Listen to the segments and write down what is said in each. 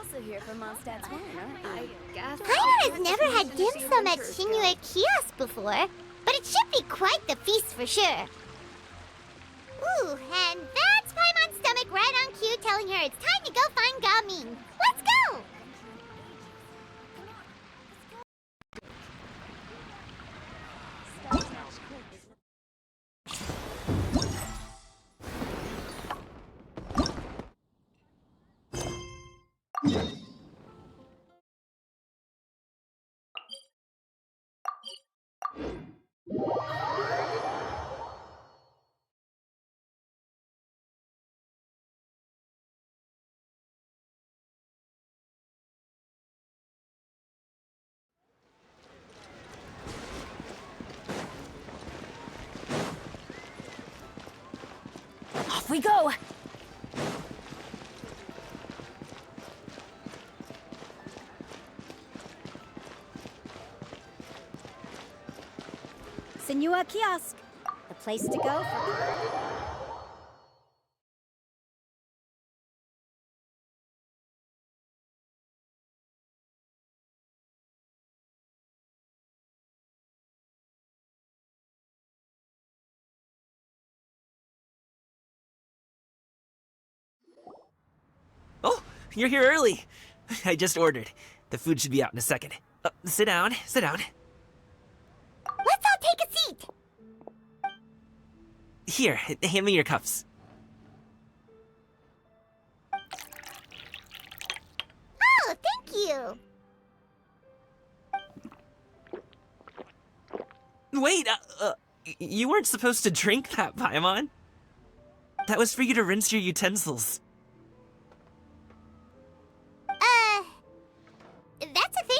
also here for Mondstadt's wine, huh? I guess. Paimon has never had dim sum at Xianyun kiosk before, but it should be quite the feast for sure. Ooh, and that's Paimon's stomach right on cue telling her it's time to go find Gaming. Let's go! Off we go! Senua Kiosk, the place to go for... Oh, you're here early. I just ordered. The food should be out in a second. Sit down, sit down. Let's all take a seat! Here, hand me your cups. Oh, thank you! Wait, you weren't supposed to drink that, Paimon. That was for you to rinse your utensils. That's a thing?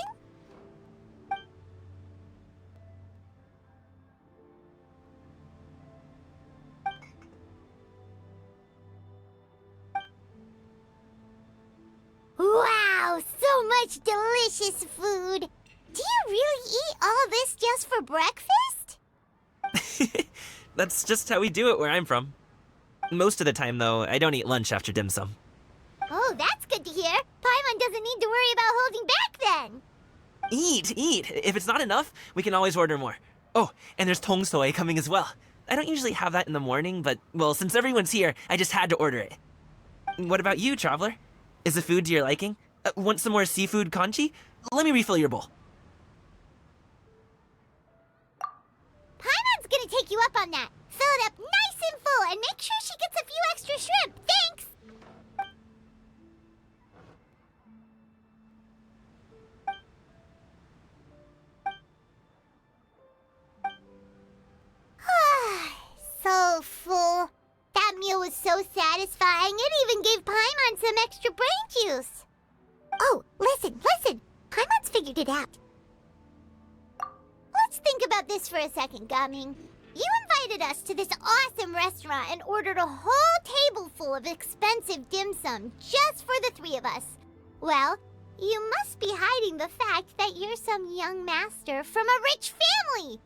Wow, so much delicious food! Do you really eat all this just for breakfast? That's just how we do it where I'm from. Most of the time, though, I don't eat lunch after dim sum. Oh, that's good to hear. Paimon doesn't need to worry about holding back then. Eat, eat. If it's not enough, we can always order more. Oh, and there's tong soy coming as well. I don't usually have that in the morning, but, well, since everyone's here, I just had to order it. What about you, traveler? Is the food to your liking? Want some more seafood congee? Let me refill your bowl. Paimon's gonna take you up on that. Fill it up nice and full and make sure she gets a few extra shrimp. Thanks! So full. That meal was so satisfying, it even gave Paimon some extra brain juice. Oh, listen. Paimon's figured it out. Let's think about this for a second, Gaming. You invited us to this awesome restaurant and ordered a whole table full of expensive dim sum just for the three of us. Well, you must be hiding the fact that you're some young master from a rich family.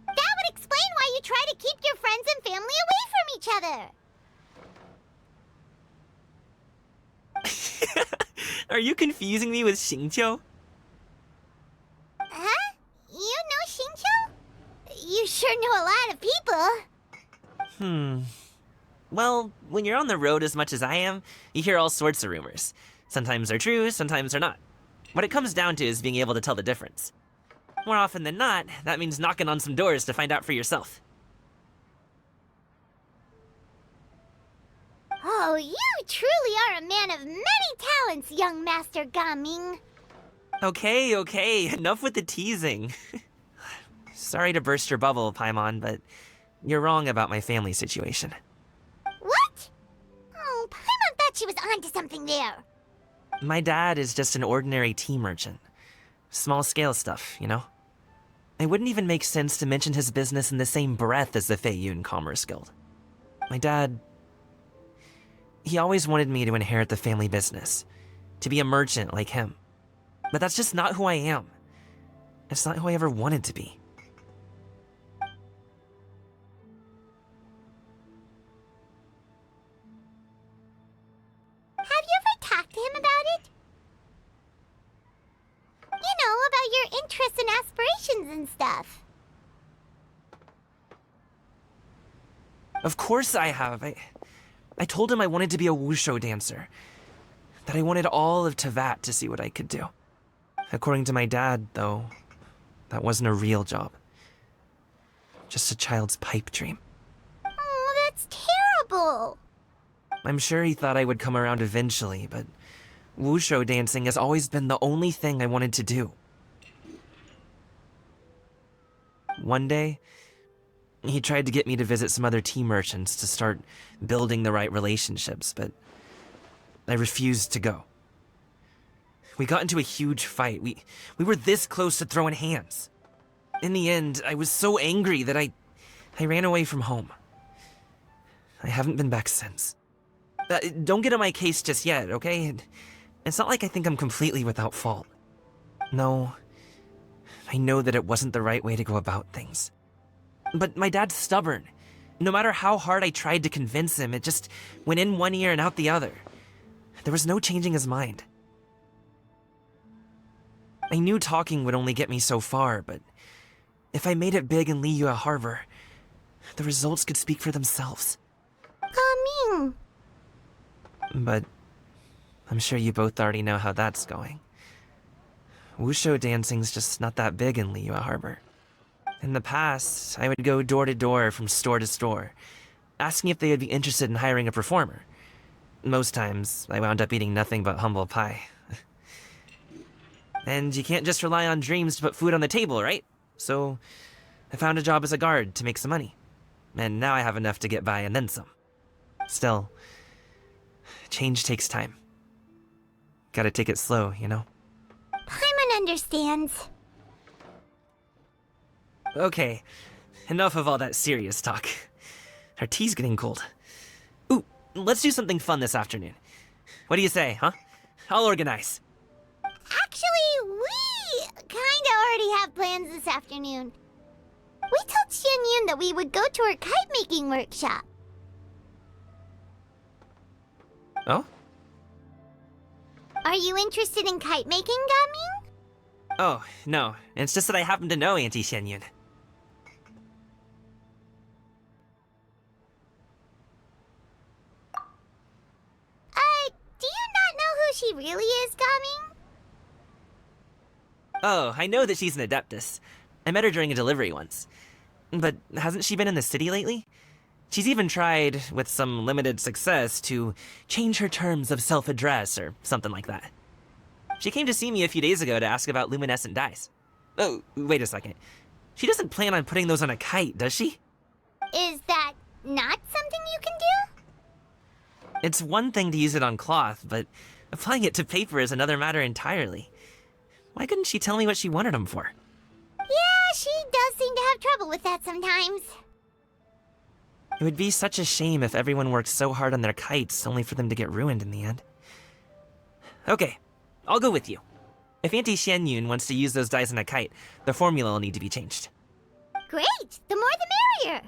That would explain why you try to keep your friends and family away from each other. Are you confusing me with Xingqiu? Huh? You know Xingqiu? You sure know a lot of people. Well, when you're on the road as much as I am, you hear all sorts of rumors. Sometimes they're true, sometimes they're not. What it comes down to is being able to tell the difference. More often than not, that means knocking on some doors to find out for yourself. Oh, you truly are a man of many talents, young Master Gaming. Okay, enough with the teasing. Sorry to burst your bubble, Paimon, but you're wrong about my family situation. What? Oh, Paimon thought she was onto something there. My dad is just an ordinary tea merchant. Small-scale stuff, you know? It wouldn't even make sense to mention his business in the same breath as the Xianyun Commerce Guild. My dad... he always wanted me to inherit the family business, to be a merchant like him. But that's just not who I am. It's not who I ever wanted to be. Have you ever talked to him about it? and stuff. Of course I have. I told him I wanted to be a wushu dancer. That I wanted all of Tevat to see what I could do. According to my dad, though, that wasn't a real job. Just a child's pipe dream. Oh, that's terrible. I'm sure he thought I would come around eventually, but wushu dancing has always been the only thing I wanted to do. One day, he tried to get me to visit some other tea merchants to start building the right relationships, but I refused to go. We got into a huge fight. We were this close to throwing hands. In the end, I was so angry that I ran away from home. I haven't been back since. Don't get on my case just yet, okay? It's not like I think I'm completely without fault. No, I know that it wasn't the right way to go about things. But my dad's stubborn. No matter how hard I tried to convince him, it just went in one ear and out the other. There was no changing his mind. I knew talking would only get me so far, but if I made it big in Liyue Harbor, the results could speak for themselves. Coming. But I'm sure you both already know how that's going. Wushu dancing's just not that big in Liyue Harbor. In the past, I would go door to door from store to store, asking if they would be interested in hiring a performer. Most times, I wound up eating nothing but humble pie. And you can't just rely on dreams to put food on the table, right? So, I found a job as a guard to make some money. And now I have enough to get by and then some. Still, change takes time. Gotta take it slow, you know? Paimon understands. Okay, enough of all that serious talk. Our tea's getting cold. Ooh, let's do something fun this afternoon. What do you say, huh? I'll organize. Actually, we kinda already have plans this afternoon. We told Xianyun that we would go to her kite-making workshop. Oh? Are you interested in kite-making, Gaming? Oh, no. It's just that I happen to know Auntie Xianyun. Do you not know who she really is, Gaming? Oh, I know that she's an Adeptus. I met her during a delivery once. But hasn't she been in the city lately? She's even tried, with some limited success, to change her terms of self-address or something like that. She came to see me a few days ago to ask about luminescent dyes. Oh, wait a second. She doesn't plan on putting those on a kite, does she? Is that not something you can do? It's one thing to use it on cloth, but applying it to paper is another matter entirely. Why couldn't she tell me what she wanted them for? Yeah, she does seem to have trouble with that sometimes. It would be such a shame if everyone worked so hard on their kites only for them to get ruined in the end. Okay, I'll go with you. If Auntie Xianyun wants to use those dyes on a kite, the formula will need to be changed. Great! The more the merrier!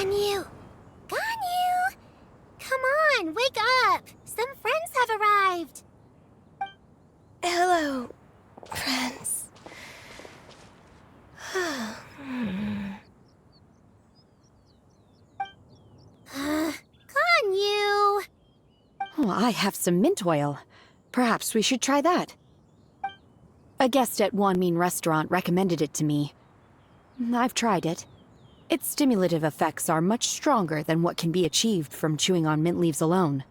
Ganyu! Ganyu! Come on, wake up! Some friends have arrived! Hello, friends. Ganyu! Oh, I have some mint oil. Perhaps we should try that. A guest at Wanmin restaurant recommended it to me. I've tried it. Its stimulative effects are much stronger than what can be achieved from chewing on mint leaves alone.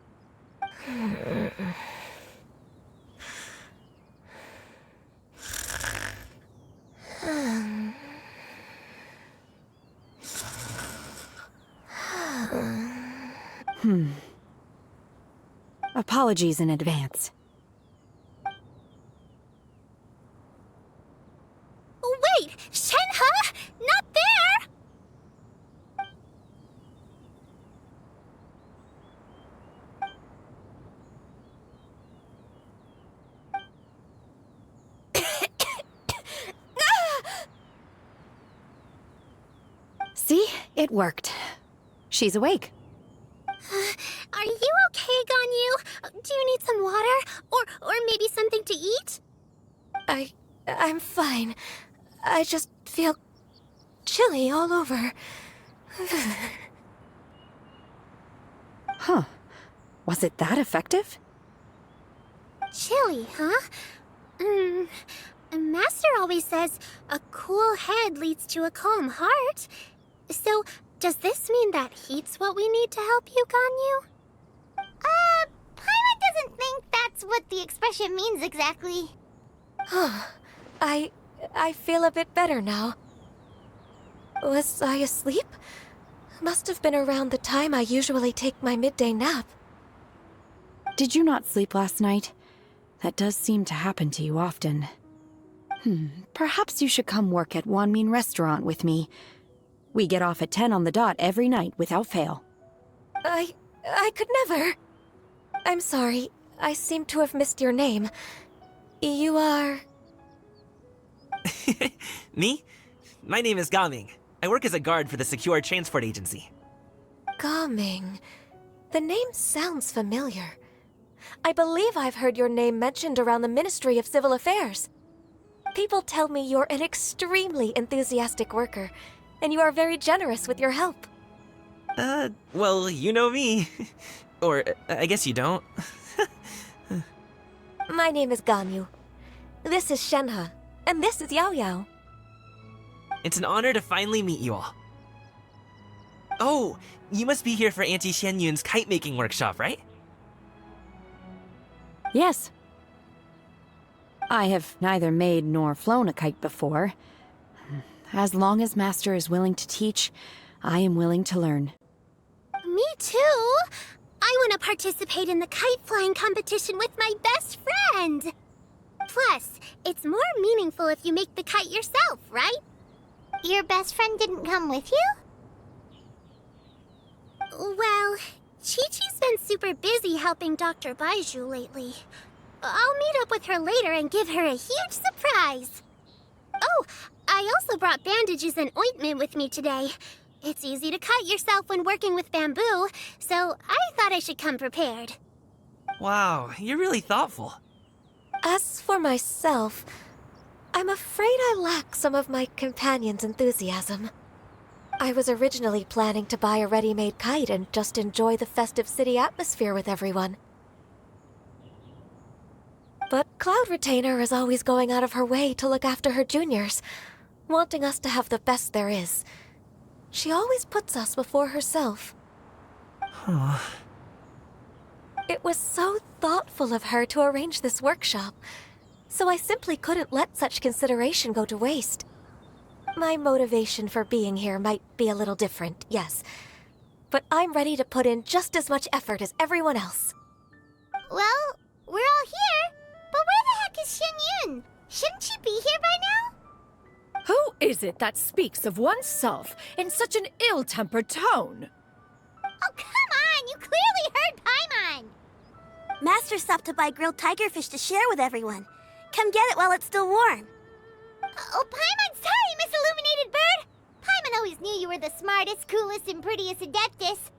Apologies in advance. Wait! Shenhe! Not there! See? It worked. She's awake. Are you okay, Ganyu? Do you need some water? Or maybe something to eat? I'm fine. I just feel chilly all over. Huh. Was it that effective? Chilly, huh? Master always says a cool head leads to a calm heart. So, does this mean that heat's what we need to help you, Ganyu? Paimon doesn't think that's what the expression means exactly. I feel a bit better now. Was I asleep? Must have been around the time I usually take my midday nap. Did you not sleep last night? That does seem to happen to you often. Perhaps you should come work at Wanmin restaurant with me. We get off at 10 on the dot every night without fail. I could never. I'm sorry. I seem to have missed your name. You are... Me? My name is Gaming. I work as a guard for the Secure Transport Agency. Gaming. The name sounds familiar. I believe I've heard your name mentioned around the Ministry of Civil Affairs. People tell me you're an extremely enthusiastic worker, and you are very generous with your help. Well, you know me. Or, I guess you don't. My name is Ganyu. This is Shenhe, and this is Yao Yao. It's an honor to finally meet you all. Oh, you must be here for Auntie Xianyun's kite-making workshop, right? Yes. I have neither made nor flown a kite before. As long as Master is willing to teach, I am willing to learn. Me too! I want to participate in the kite flying competition with my best friend! Plus, it's more meaningful if you make the kite yourself, right? Your best friend didn't come with you? Well, Chi-Chi's been super busy helping Dr. Baizhu lately. I'll meet up with her later and give her a huge surprise. Oh, I also brought bandages and ointment with me today. It's easy to cut yourself when working with bamboo, so I thought I should come prepared. Wow, you're really thoughtful. As for myself, I'm afraid I lack some of my companion's enthusiasm. I was originally planning to buy a ready-made kite and just enjoy the festive city atmosphere with everyone. But Cloud Retainer is always going out of her way to look after her juniors, wanting us to have the best there is. She always puts us before herself. Huh. It was so thoughtful of her to arrange this workshop, so I simply couldn't let such consideration go to waste. My motivation for being here might be a little different, yes, but I'm ready to put in just as much effort as everyone else. Well, we're all here, but where the heck is Xianyun? Shouldn't she be here by now? Who is it that speaks of oneself in such an ill-tempered tone? Oh, come on! You clearly heard Paimon! Master stopped to buy grilled tigerfish to share with everyone. Come get it while it's still warm. Oh, Paimon, sorry, Miss Illuminated Bird! Paimon always knew you were the smartest, coolest, and prettiest Adeptus.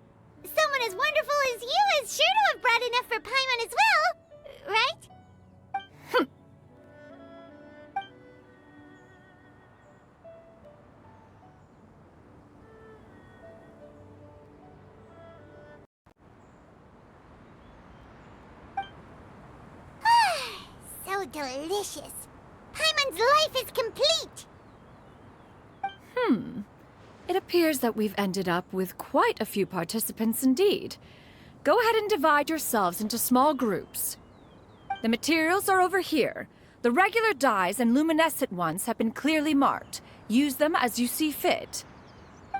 Someone as wonderful as you is sure to have brought enough for Paimon as well, right? So delicious. Paimon's life is complete. It appears that we've ended up with quite a few participants indeed. Go ahead and divide yourselves into small groups. The materials are over here. The regular dyes and luminescent ones have been clearly marked. Use them as you see fit.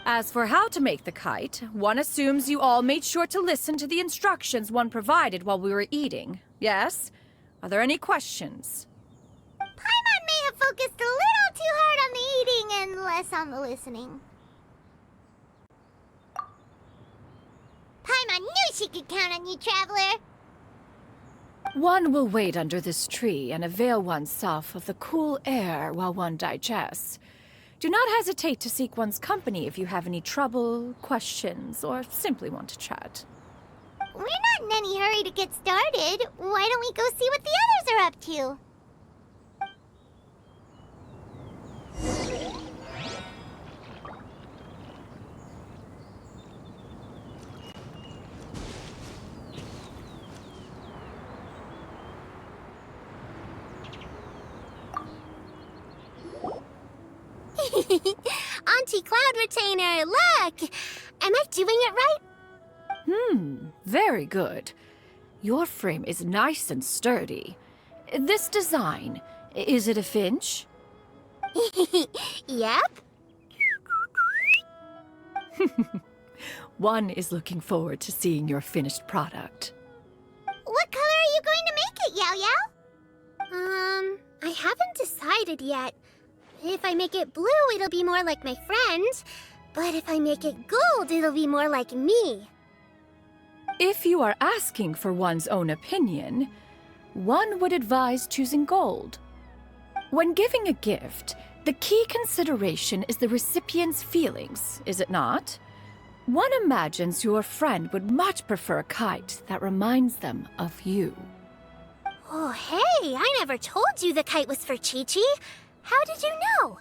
As for how to make the kite, one assumes you all made sure to listen to the instructions one provided while we were eating. Yes? Are there any questions? Paimon may have focused a little too hard on the eating and less on the listening. Paimon knew she could count on you, Traveler. One will wait under this tree and avail oneself of the cool air while one digests. Do not hesitate to seek one's company if you have any trouble, questions, or simply want to chat. We're not in any hurry to get started. Why don't we go see what the others are up to? Auntie Cloud Retainer, look! Am I doing it right? Very good. Your frame is nice and sturdy. This design, is it a finch? Yep. One is looking forward to seeing your finished product. What color are you going to make it, Yao Yao? I haven't decided yet. If I make it blue, it'll be more like my friend. But if I make it gold, it'll be more like me. If you are asking for one's own opinion, one would advise choosing gold. When giving a gift, the key consideration is the recipient's feelings, is it not? One imagines your friend would much prefer a kite that reminds them of you. Oh, hey, I never told you the kite was for Chi-Chi. How did you know?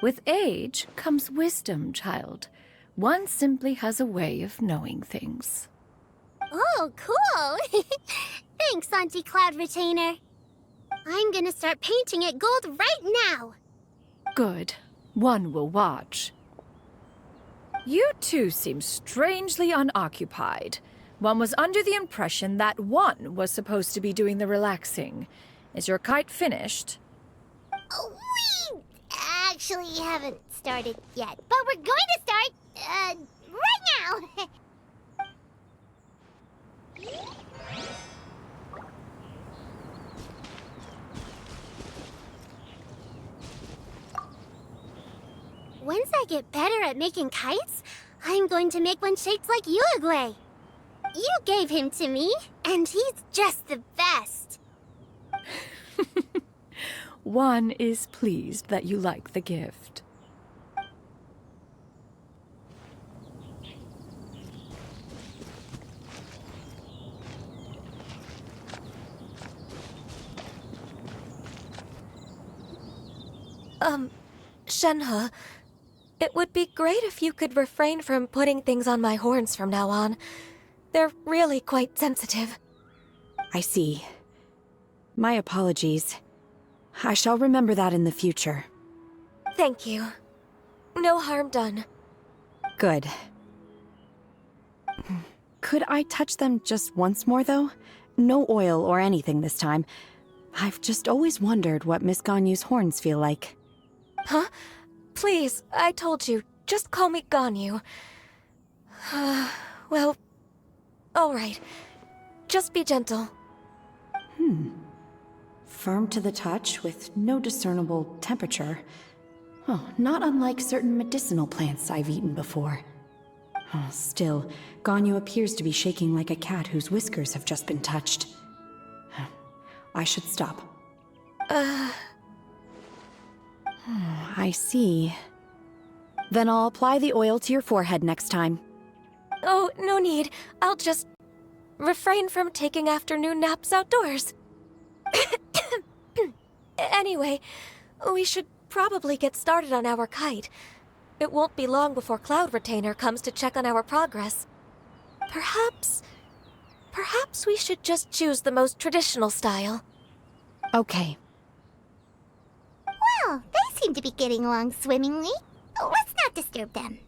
With age comes wisdom, child. One simply has a way of knowing things. Oh, cool. Thanks, Auntie Cloud Retainer. I'm gonna start painting it gold right now. Good. One will watch. You two seem strangely unoccupied. One was under the impression that one was supposed to be doing the relaxing. Is your kite finished? We actually haven't started yet, but we're going to start, right now. Once I get better at making kites, I'm going to make one shaped like Uruguay. You gave him to me, and he's just the best. One is pleased that you like the gift. Shenhe, it would be great if you could refrain from putting things on my horns from now on. They're really quite sensitive. I see. My apologies. I shall remember that in the future. Thank you. No harm done. Good. Could I touch them just once more, though? No oil or anything this time. I've just always wondered what Miss Ganyu's horns feel like. Huh? Please, I told you. Just call me Ganyu. Well, all right. Just be gentle. Firm to the touch with no discernible temperature. Oh, not unlike certain medicinal plants I've eaten before. Oh, still, Ganyu appears to be shaking like a cat whose whiskers have just been touched. I should stop. I see. Then I'll apply the oil to your forehead next time. Oh, no need. I'll just refrain from taking afternoon naps outdoors. Anyway, we should probably get started on our kite. It won't be long before Cloud Retainer comes to check on our progress. Perhaps we should just choose the most traditional style. Okay. Well, they seem to be getting along swimmingly. Let's not disturb them.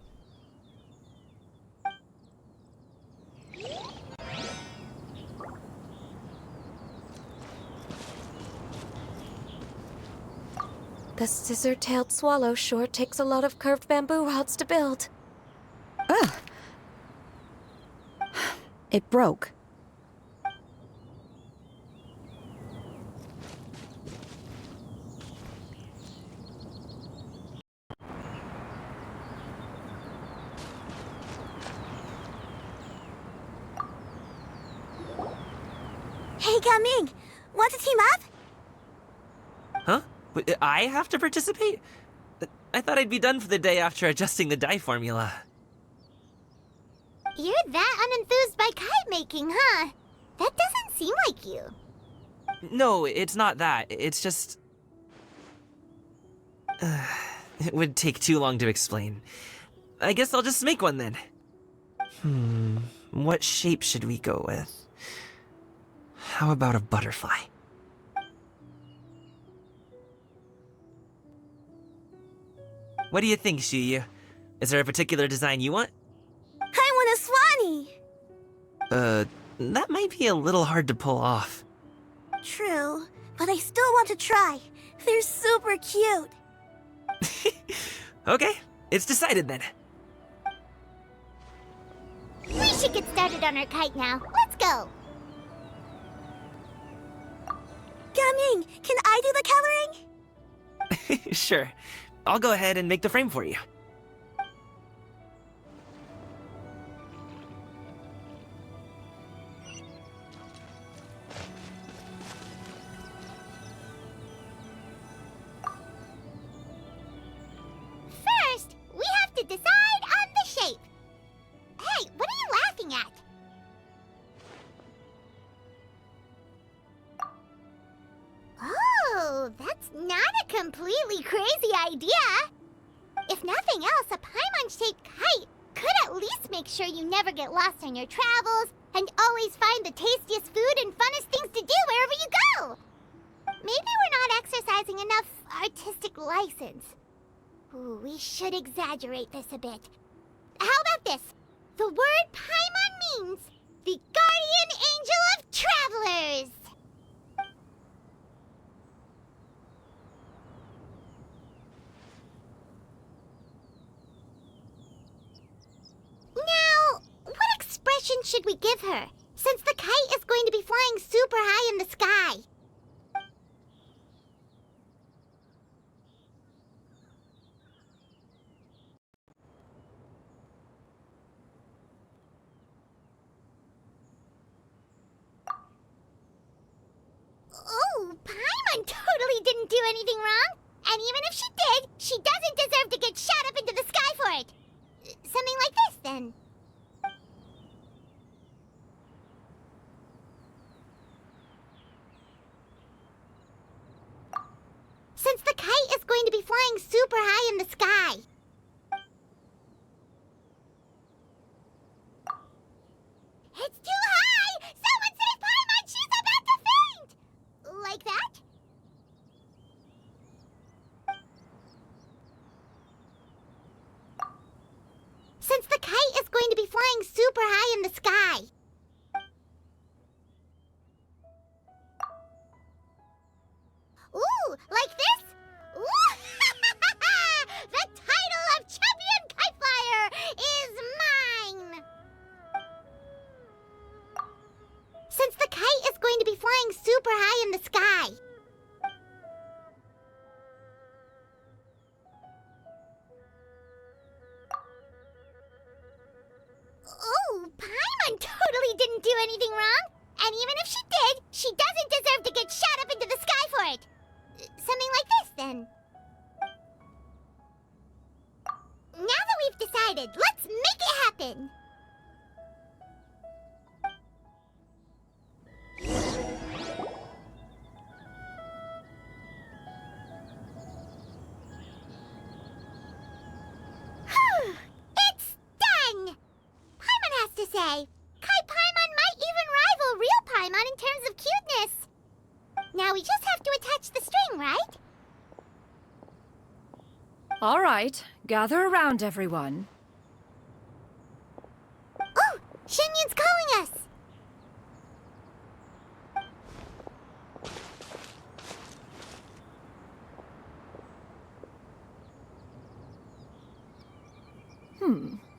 The scissor-tailed swallow sure takes a lot of curved bamboo rods to build. Ugh. It broke. Hey, Gaming! Want to team up? Huh? I have to participate? I thought I'd be done for the day after adjusting the dye formula. You're that unenthused by kite making, huh? That doesn't seem like you. No, it's not that. It's just... it would take too long to explain. I guess I'll just make one then. What shape should we go with? How about a butterfly? What do you think, Xiyu? Is there a particular design you want? I want a swanee! That might be a little hard to pull off. True, but I still want to try. They're super cute. Okay, it's decided then. We should get started on our kite now. Let's go. Gaming, can I do the coloring? Sure. I'll go ahead and make the frame for you. First, we have to decide on the shape. Hey, what are you laughing at? Oh, that's not a completely crazy idea. If nothing else, a Paimon-shaped kite could at least make sure you never get lost on your travels and always find the tastiest food and funnest things to do wherever you go. Maybe we're not exercising enough artistic license. Ooh, we should exaggerate this a bit. How about this? The word Paimon means the guardian angel of travelers. Now, what expression should we give her, since the kite is going to be flying super high in the sky? Oh, Paimon totally didn't do anything wrong. And even if she did, she doesn't deserve to get shot up into the sky for it. Something like this, then. Since the kite is going to be flying super high in the sky. It's too high! Someone save Paimon! She's about to faint! Like that? Since the kite is going to be flying super high in the sky. Ooh, like this? Ooh! The title of Champion Kite Flyer is mine! Since the kite is going to be flying super high in the sky. Oh, Paimon totally didn't do anything wrong. And even if she did, she doesn't deserve to get shot up into the sky for it. Something like this, then. Now started. Let's make it happen. It's done! Paimon has to say, Kite Paimon might even rival real Paimon in terms of cuteness. Now we just have to attach the string, right? All right, gather around, everyone. Oh, Shenyun's calling us!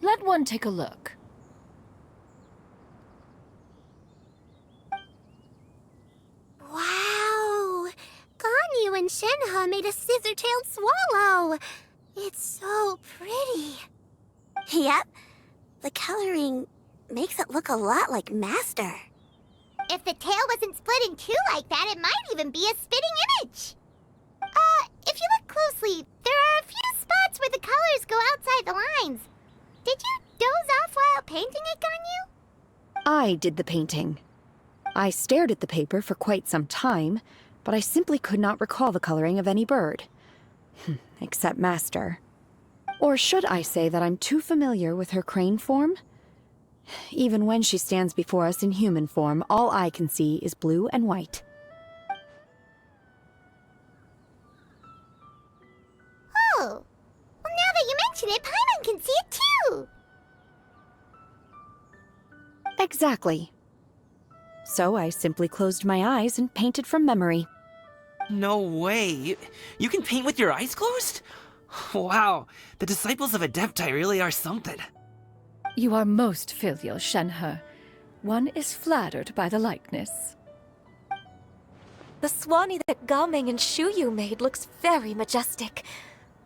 Let one take a look. Wow! Ganyu and Shenhe made a scissor-tailed swallow. It's so pretty. Yep. The coloring makes it look a lot like Master. If the tail wasn't split in two like that, it might even be a spitting image. If you look closely, there are a few spots where the colors go outside the lines. Did you doze off while painting it, Ganyu? I did the painting. I stared at the paper for quite some time, but I simply could not recall the coloring of any bird. Except Master. Or should I say that I'm too familiar with her crane form? Even when she stands before us in human form, all I can see is blue and white. Oh, well, now that you mention it, Paimon can see it too. Exactly. So I simply closed my eyes and painted from memory. No way. You can paint with your eyes closed? Wow, the disciples of Adepti really are something. You are most filial, Shenhe. One is flattered by the likeness. The Swanee that Gaming and Xianyun made looks very majestic.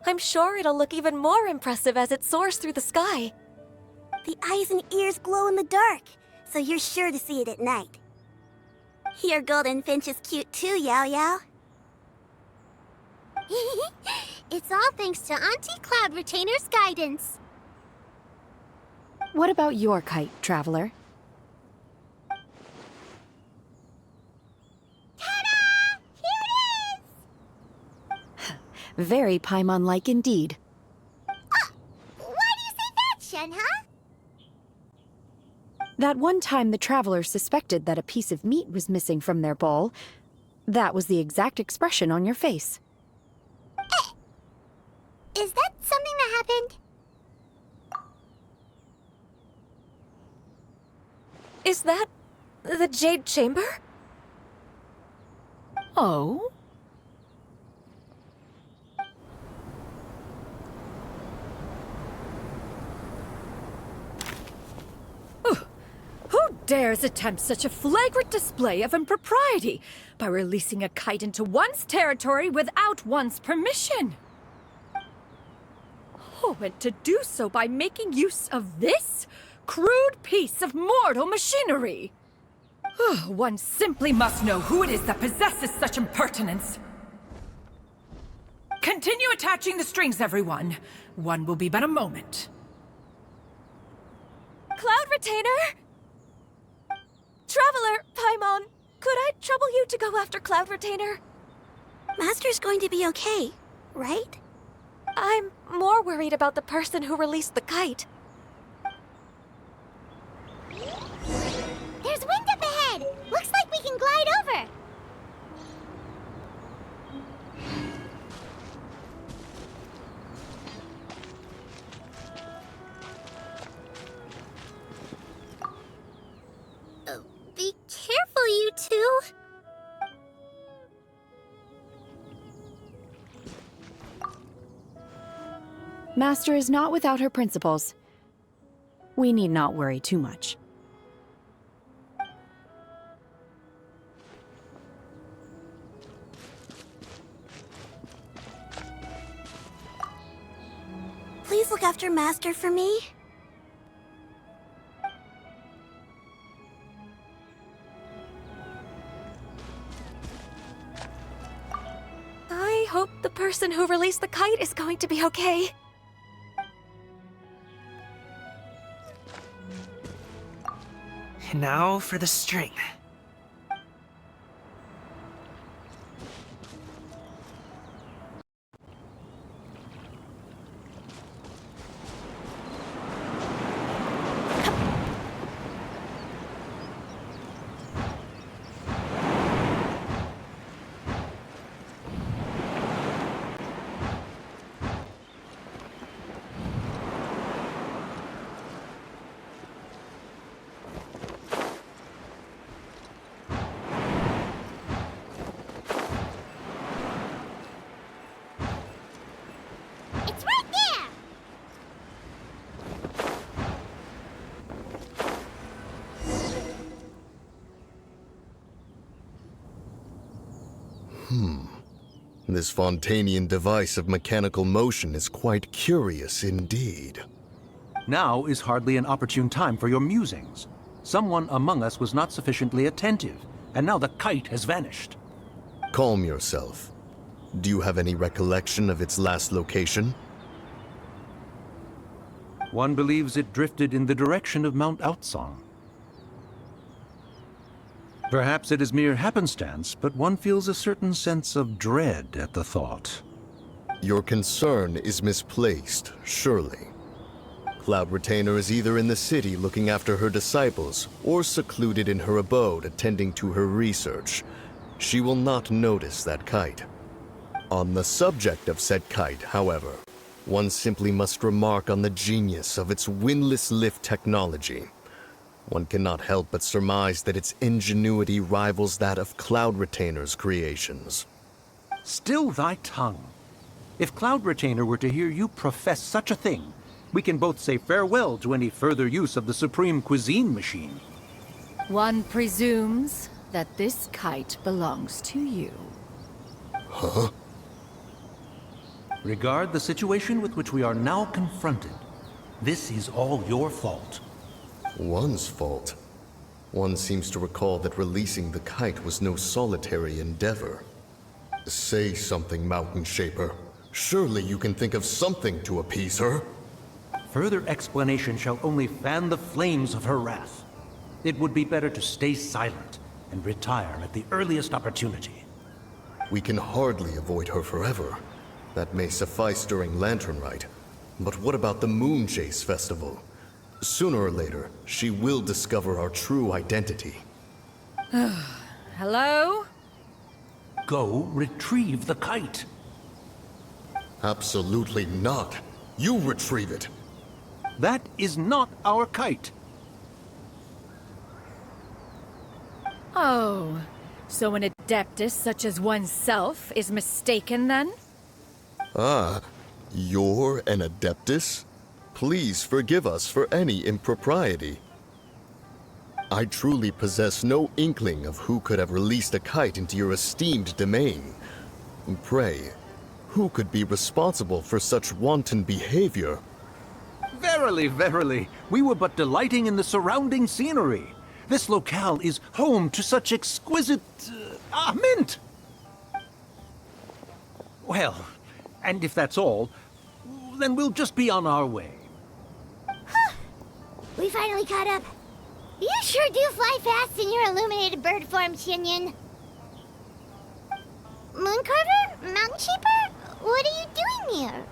I'm sure it'll look even more impressive as it soars through the sky. The eyes and ears glow in the dark, so you're sure to see it at night. Your golden finch is cute too, Yao Yao. It's all thanks to Auntie Cloud Retainer's guidance. What about your kite, Traveler? Ta-da! Here it is! Very Paimon-like indeed. Why do you say that, Shenhe? That one time the Traveler suspected that a piece of meat was missing from their bowl, that was the exact expression on your face. Is that something that happened? Is that the Jade Chamber? Oh? Who dares attempt such a flagrant display of impropriety by releasing a kite into one's territory without one's permission? Oh, and to do so by making use of this crude piece of mortal machinery. One simply must know who it is that possesses such impertinence. Continue attaching the strings, everyone. One will be but a moment. Cloud Retainer! Traveler, Paimon, could I trouble you to go after Cloud Retainer? Master's going to be okay, right? I'm more worried about the person who released the kite. There's wind up ahead! Looks like we can glide over! Be careful, you two. Master is not without her principles. We need not worry too much. Please look after Master for me. I hope the person who released the kite is going to be okay. And now for the string. It's right there! This Fontanian device of mechanical motion is quite curious indeed. Now is hardly an opportune time for your musings. Someone among us was not sufficiently attentive, and now the kite has vanished. Calm yourself. Do you have any recollection of its last location? One believes it drifted in the direction of Mount Outsong. Perhaps it is mere happenstance, but one feels a certain sense of dread at the thought. Your concern is misplaced, surely. Cloud Retainer is either in the city looking after her disciples, or secluded in her abode attending to her research. She will not notice that kite. On the subject of said kite, however, one simply must remark on the genius of its windless lift technology. One cannot help but surmise that its ingenuity rivals that of Cloud Retainer's creations. Still thy tongue. If Cloud Retainer were to hear you profess such a thing, we can both say farewell to any further use of the Supreme Cuisine Machine. One presumes that this kite belongs to you. Huh? Regard the situation with which we are now confronted. This is all your fault. One's fault. One seems to recall that releasing the kite was no solitary endeavor. Say something, Mountain Shaper. Surely you can think of something to appease her. Further explanation shall only fan the flames of her wrath. It would be better to stay silent and retire at the earliest opportunity. We can hardly avoid her forever. That may suffice during Lantern Rite. But what about the Moon Chase Festival? Sooner or later, she will discover our true identity. Hello? Go retrieve the kite. Absolutely not. You retrieve it. That is not our kite. Oh, so an adeptus such as oneself is mistaken then? Ah, you're an Adeptus? Please forgive us for any impropriety. I truly possess no inkling of who could have released a kite into your esteemed domain. Pray, who could be responsible for such wanton behavior? Verily, verily, we were but delighting in the surrounding scenery. This locale is home to such exquisite... mint! Well, and if that's all, then we'll just be on our way. We finally caught up. You sure do fly fast in your illuminated bird form, Xianyun. Mooncarver? Mountain Shaper? What are you doing here?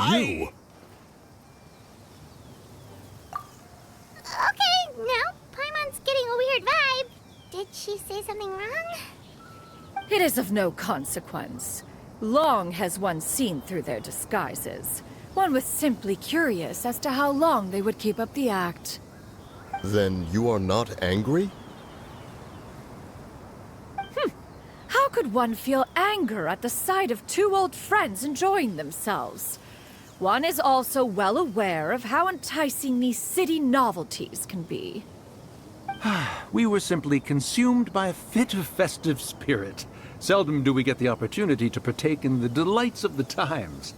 You? Okay, now Paimon's getting a weird vibe. Did she say something wrong? It is of no consequence. Long has one seen through their disguises. One was simply curious as to how long they would keep up the act. Then you are not angry? How could one feel anger at the sight of two old friends enjoying themselves? One is also well aware of how enticing these city novelties can be. We were simply consumed by a fit of festive spirit. Seldom do we get the opportunity to partake in the delights of the times.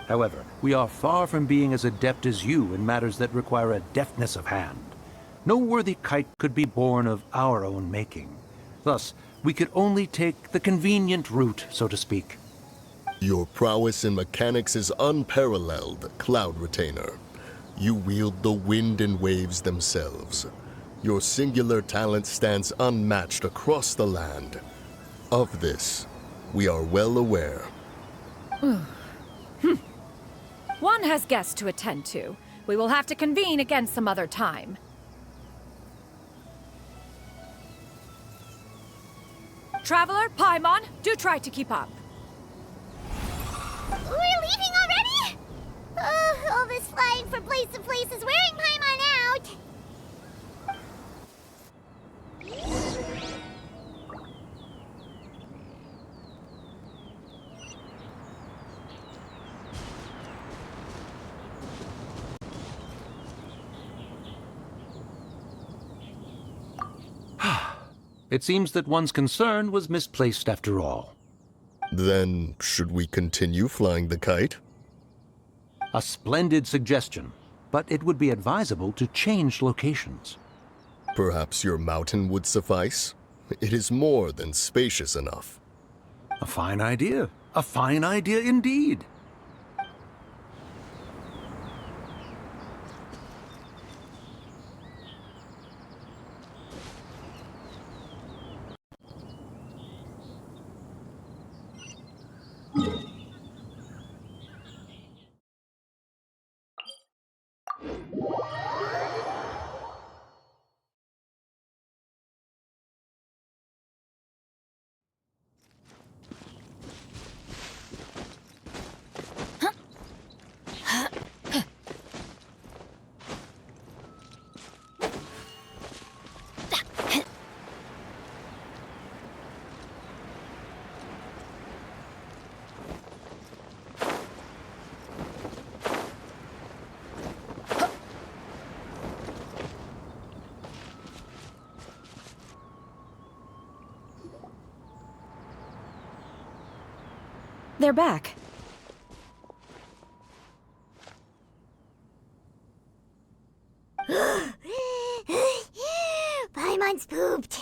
However, we are far from being as adept as you in matters that require a deftness of hand. No worthy kite could be born of our own making. Thus, we could only take the convenient route, so to speak. Your prowess in mechanics is unparalleled, Cloud Retainer. You wield the wind and waves themselves. Your singular talent stands unmatched across the land. Of this, we are well aware. One has guests to attend to. We will have to convene again some other time. Traveler, Paimon, do try to keep up. We're leaving already? All this flying from place to place is wearing Paimon out. It seems that one's concern was misplaced after all. Then, should we continue flying the kite? A splendid suggestion, but it would be advisable to change locations. Perhaps your mountain would suffice? It is more than spacious enough. A fine idea. A fine idea indeed. They're back. Paimon's pooped.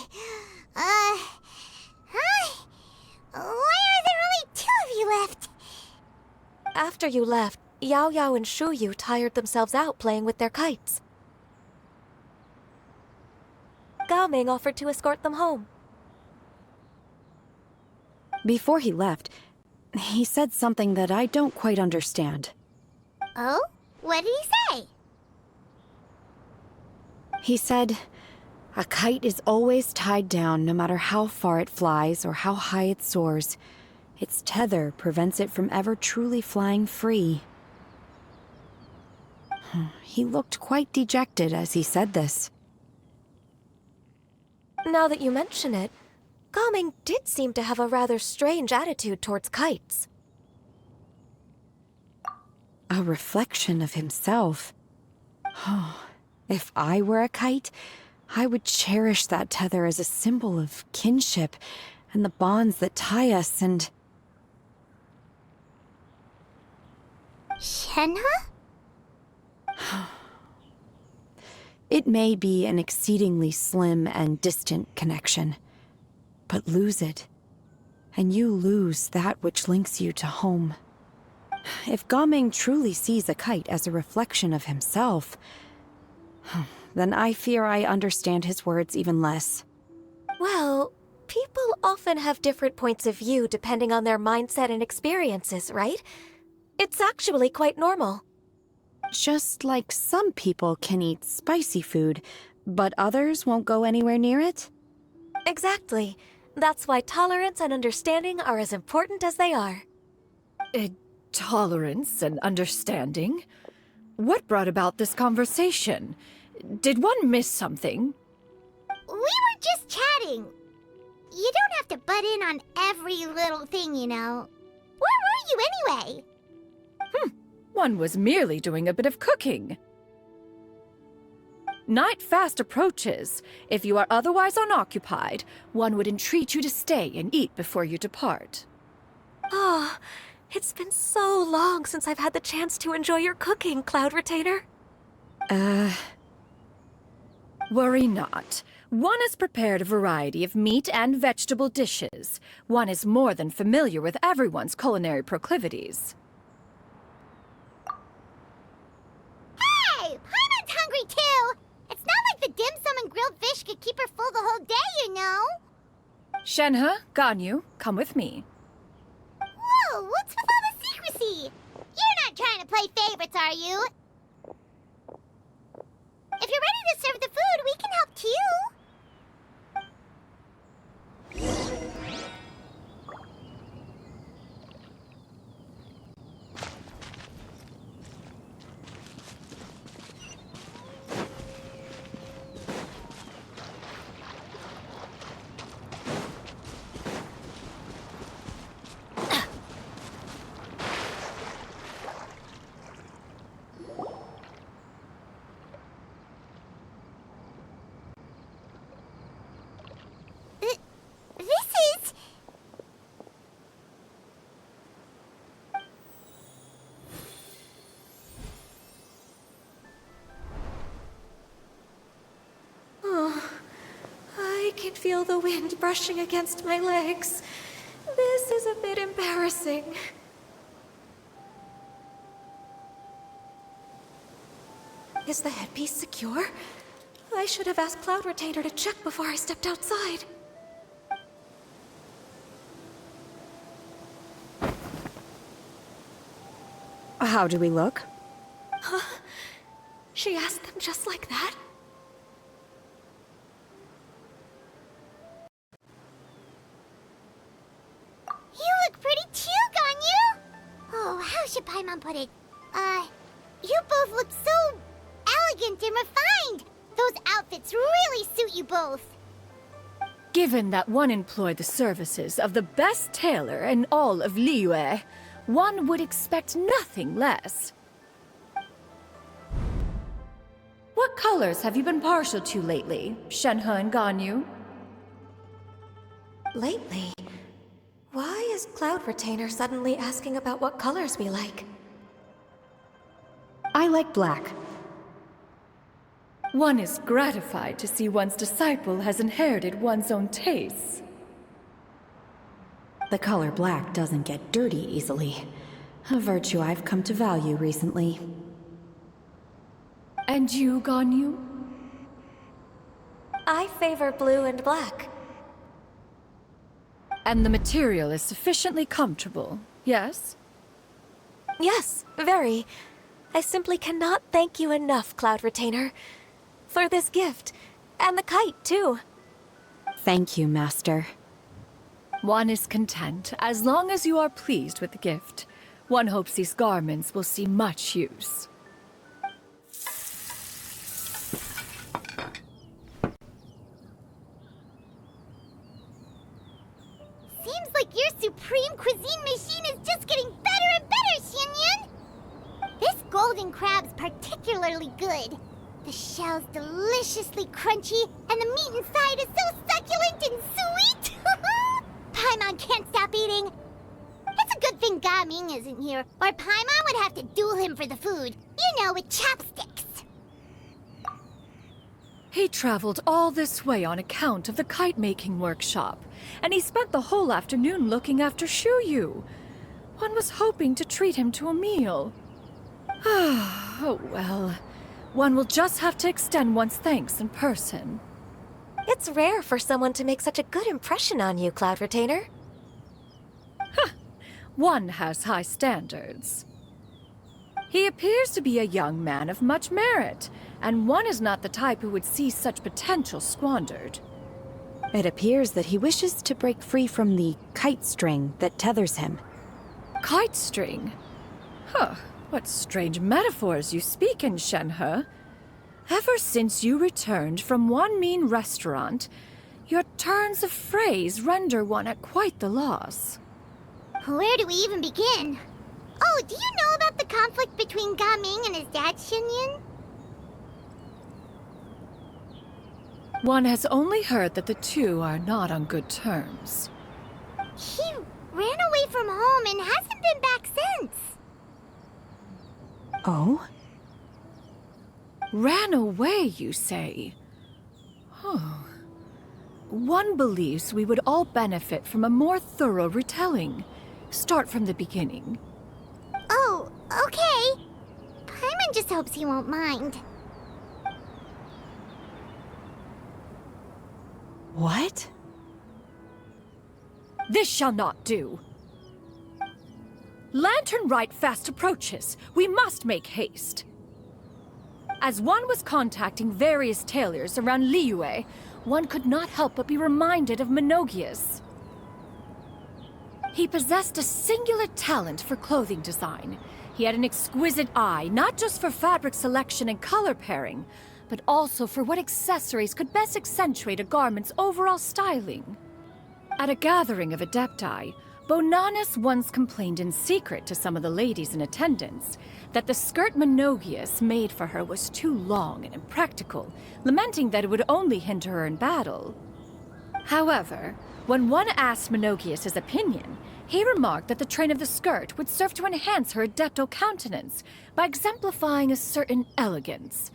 Hi. Why are there only 2 of you left? After you left, Yao Yao and Shu Yu tired themselves out playing with their kites. Gao Ming offered to escort them home. Before he left, he said something that I don't quite understand. Oh? What did he say? He said, a kite is always tied down no matter how far it flies or how high it soars. Its tether prevents it from ever truly flying free. He looked quite dejected as he said this. Now that you mention it, Gao Ming did seem to have a rather strange attitude towards kites. A reflection of himself. If I were a kite, I would cherish that tether as a symbol of kinship and the bonds that tie us and... Shenhe? It may be an exceedingly slim and distant connection, but lose it, and you lose that which links you to home. If Gao Ming truly sees a kite as a reflection of himself, then I fear I understand his words even less. Well, people often have different points of view depending on their mindset and experiences, right? It's actually quite normal. Just like some people can eat spicy food, but others won't go anywhere near it? Exactly. That's why tolerance and understanding are as important as they are. Tolerance and understanding? What brought about this conversation? Did one miss something? We were just chatting. You don't have to butt in on every little thing, you know. Where were you anyway? One was merely doing a bit of cooking. Night fast approaches. If you are otherwise unoccupied, one would entreat you to stay and eat before you depart. Oh, it's been so long since I've had the chance to enjoy your cooking, Cloud Retainer. Worry not. One has prepared a variety of meat and vegetable dishes. One is more than familiar with everyone's culinary proclivities. Hey! fish could keep her full the whole day, you know. Shenhe, Ganyu, come with me. Whoa, what's with all the secrecy? You're not trying to play favorites, are you? If you're ready to serve the food, we can help too. I can feel the wind brushing against my legs. This is a bit embarrassing. Is the headpiece secure? I should have asked Cloud Retainer to check before I stepped outside. How do we look? Huh? She asked them just like that? You look pretty too, Ganyu! Oh, how should Paimon put it? You both look so elegant and refined! Those outfits really suit you both. Given that one employed the services of the best tailor in all of Liyue, one would expect nothing less. What colors have you been partial to lately, Shenhe and Ganyu? Lately? Why is Cloud Retainer suddenly asking about what colors we like? I like black. One is gratified to see one's disciple has inherited one's own tastes. The color black doesn't get dirty easily. A virtue I've come to value recently. And you, Ganyu? I favor blue and black. And the material is sufficiently comfortable, yes? Yes, very. I simply cannot thank you enough, Cloud Retainer. For this gift. And the kite, too. Thank you, Master. One is content, as long as you are pleased with the gift. One hopes these garments will see much use. Seems like your supreme cuisine machine is just getting better and better, Xianyun! This golden crab's particularly good. The shell's deliciously crunchy, and the meat inside is so succulent and sweet! Paimon can't stop eating. It's a good thing Gaming isn't here, or Paimon would have to duel him for the food. You know, with chopsticks. He traveled all this way on account of the kite-making workshop, and he spent the whole afternoon looking after Xianyun. One was hoping to treat him to a meal. Oh well. One will just have to extend one's thanks in person. It's rare for someone to make such a good impression on you, Cloud Retainer. One has high standards. He appears to be a young man of much merit, and one is not the type who would see such potential squandered. It appears that he wishes to break free from the kite string that tethers him. Kite string? Huh, what strange metaphors you speak in, Shenhe. Ever since you returned from one mean restaurant, your turns of phrase render one at quite the loss. Where do we even begin? Oh, do you know about the conflict between Gaming and his dad, Xianyun? One has only heard that the two are not on good terms. He ran away from home and hasn't been back since. Oh? Ran away, you say? One believes we would all benefit from a more thorough retelling. Start from the beginning. Oh, okay. Paimon just hopes he won't mind. What? This shall not do. Lantern Rite fast approaches. We must make haste. As one was contacting various tailors around Liyue, one could not help but be reminded of Menogias. He possessed a singular talent for clothing design. He had an exquisite eye, not just for fabric selection and color pairing, but also for what accessories could best accentuate a garment's overall styling. At a gathering of Adepti, Bonanis once complained in secret to some of the ladies in attendance that the skirt Menogias made for her was too long and impractical, lamenting that it would only hinder her in battle. However, when one asked Menogias his opinion, he remarked that the train of the skirt would serve to enhance her adeptal countenance by exemplifying a certain elegance.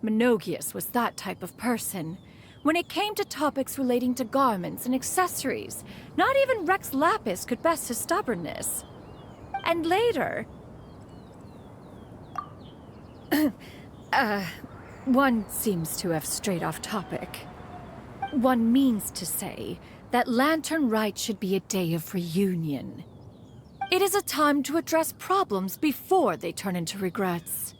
Menogias was that type of person. When it came to topics relating to garments and accessories, not even Rex Lapis could best his stubbornness. And later... one seems to have strayed off topic. One means to say that Lantern Rite should be a day of reunion. It is a time to address problems before they turn into regrets.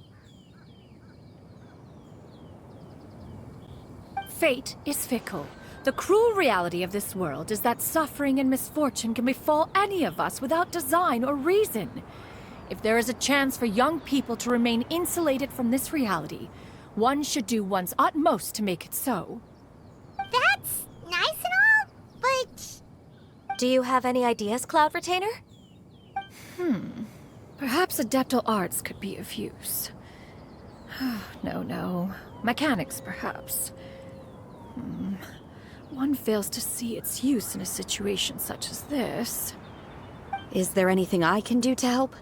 Fate is fickle. The cruel reality of this world is that suffering and misfortune can befall any of us without design or reason. If there is a chance for young people to remain insulated from this reality, one should do one's utmost to make it so. That's nice and all, but... Do you have any ideas, Cloud Retainer? Perhaps adeptal arts could be of use. No. Mechanics, perhaps. One fails to see its use in a situation such as this. Is there anything I can do to help?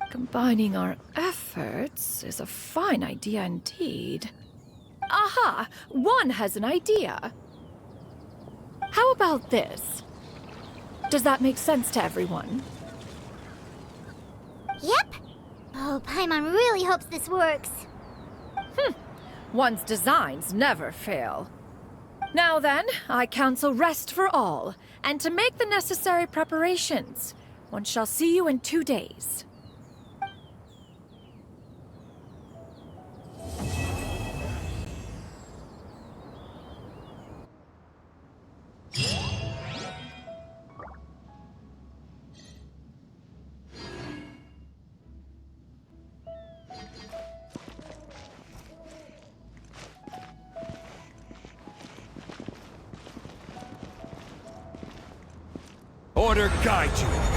Combining our efforts is a fine idea indeed. Aha! One has an idea. How about this? Does that make sense to everyone? Yep. Oh, Paimon really hopes this works. One's designs never fail. Now then, I counsel rest for all, and to make the necessary preparations. One shall see you in 2 days. Order guide you.